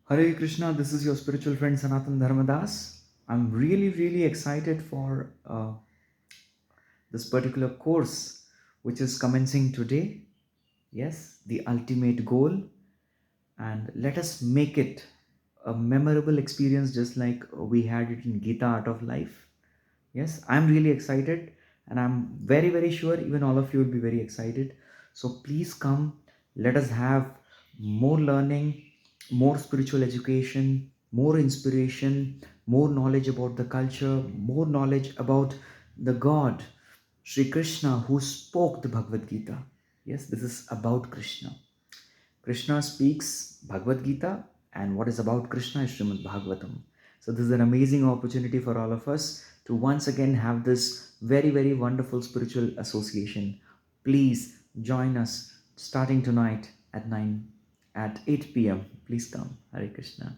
Hare Krishna, this is your spiritual friend Sanatana Dharma. I'm really excited for this particular course which is commencing today. Yes, the ultimate goal, and let us make it a memorable experience just like we had it in Gita Art of Life. Yes, I'm really excited, and I'm very sure even all of you will be very excited. So please come, let us have more learning, more spiritual education, more inspiration, more knowledge about the culture, more knowledge about the God, Shri Krishna, who spoke the Bhagavad Gita. Yes, this is about Krishna. Krishna speaks Bhagavad Gita, and what is about Krishna is Srimad Bhagavatam. So, this is an amazing opportunity for all of us to once again have this very wonderful spiritual association. Please join us starting tonight at 8 p.m. Please come. Hare Krishna.